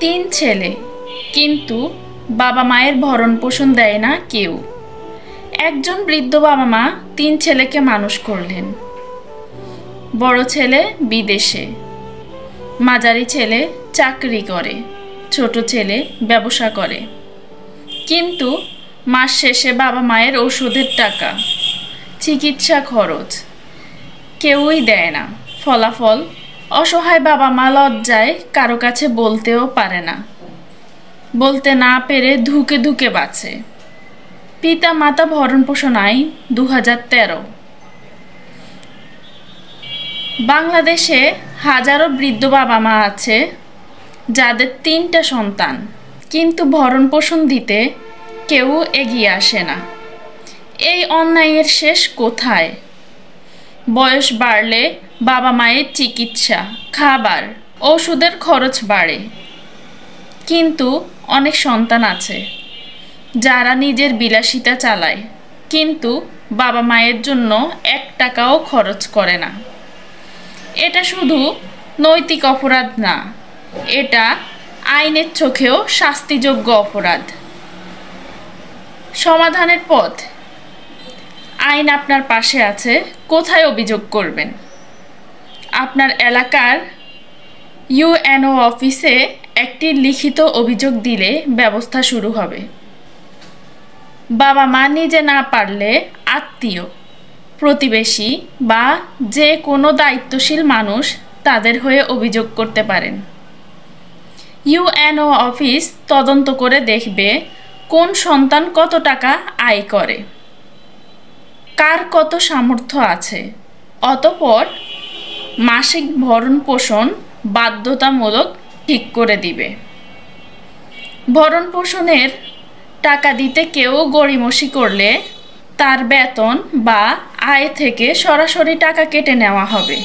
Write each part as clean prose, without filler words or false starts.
তিন ছেলে, কিন্তু বাবা মায়ের ভরণ পোষণ দেয় না কেউ। একজন বৃদ্ধ বাবা মা তিন ছেলেকে মানুষ করলেন। বড় ছেলে বিদেশে, মাঝারি ছেলে চাকরি করে, ছোট ছেলে ব্যবসা করে। কিন্তু মাস শেষে বাবা মায়ের ওষুধের টাকা, চিকিৎসা খরচ কেউই দেয় না। ফলাফল, অসহায় বাবা মা লজ্জায় কারো কাছে বলতেও পারে না। বলতে না পেরে ধুকে ধুকে বাঁচে। পিতা মাতা ভরণ পোষণ আইন 2013। বাংলাদেশে হাজারো বৃদ্ধ বাবা মা আছে যাদের তিনটা সন্তান, কিন্তু ভরণ পোষণ দিতে কেউ এগিয়ে আসে না। এই অন্যায়ের শেষ কোথায়? বয়স বাড়লে বাবা মায়ের চিকিৎসা, খাবার, ওষুধের খরচ বাড়ে। কিন্তু অনেক সন্তান আছে যারা নিজের বিলাসিতা চালায়, কিন্তু বাবা মায়ের জন্য 1 টাকাও খরচ করে না। এটা শুধু নৈতিক অপরাধ না, এটা আইনের চোখেও শাস্তিযোগ্য অপরাধ। সমাধানের পথ, আইন আপনার পাশে আছে। কোথায় অভিযোগ করবেন? আপনার এলাকার ইউএনও অফিসে একটি লিখিত অভিযোগ দিলে ব্যবস্থা শুরু হবে। বাবা মা নিজে না পারলে আত্মীয়, প্রতিবেশী বা যে কোনো দায়িত্বশীল মানুষ তাদের হয়ে অভিযোগ করতে পারেন। ইউএনও অফিস তদন্ত করে দেখবে কোন সন্তান কত টাকা আয় করে, কার কত সামর্থ্য আছে। অতঃপর মাসিক ভরণ পোষণ বাধ্যতামূলক ঠিক করে দিবে। ভরণ পোষণের টাকা দিতে কেউ গড়িমসি করলে তার বেতন বা আয় থেকে সরাসরি টাকা কেটে নেওয়া হবে।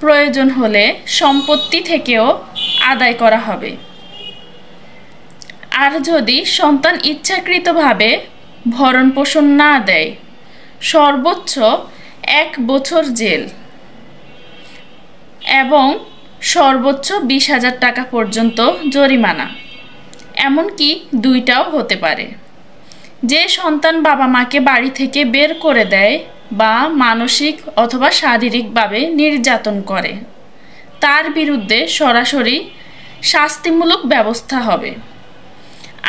প্রয়োজন হলে সম্পত্তি থেকেও আদায় করা হবে। আর যদি সন্তান ইচ্ছাকৃতভাবে ভরণ পোষণ না দেয়, সর্বোচ্চ 1 বছর জেল এবং সর্বোচ্চ 20,000 টাকা পর্যন্ত জরিমানা, এমনকি 2টাও হতে পারে। যে সন্তান বাবা মাকে বাড়ি থেকে বের করে দেয় বা মানসিক অথবা শারীরিকভাবে নির্যাতন করে, তার বিরুদ্ধে সরাসরি শাস্তিমূলক ব্যবস্থা হবে।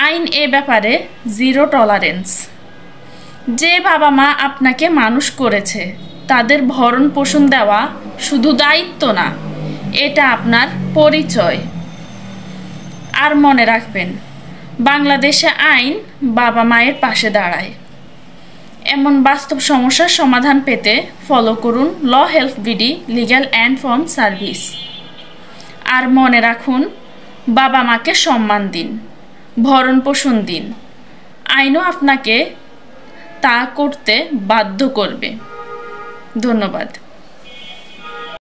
আইন এ ব্যাপারে 0 টলারেন্স। যে বাবা মা আপনাকে মানুষ করেছে তাদের ভরণ পোষণ দেওয়া শুধু দায়িত্ব না, এটা আপনার পরিচয়। আর মনে রাখবেন, বাংলাদেশে আইন বাবা মায়ের পাশে দাঁড়ায়। এমন বাস্তব সমস্যার সমাধান পেতে ফলো করুন law help BD legal and form service. আর মনে রাখুন, বাবা মাকে সম্মান দিন, ভরণ পোষণ দিন। আইনও আপনাকে তা করতে বাধ্য করবে। ধন্যবাদ।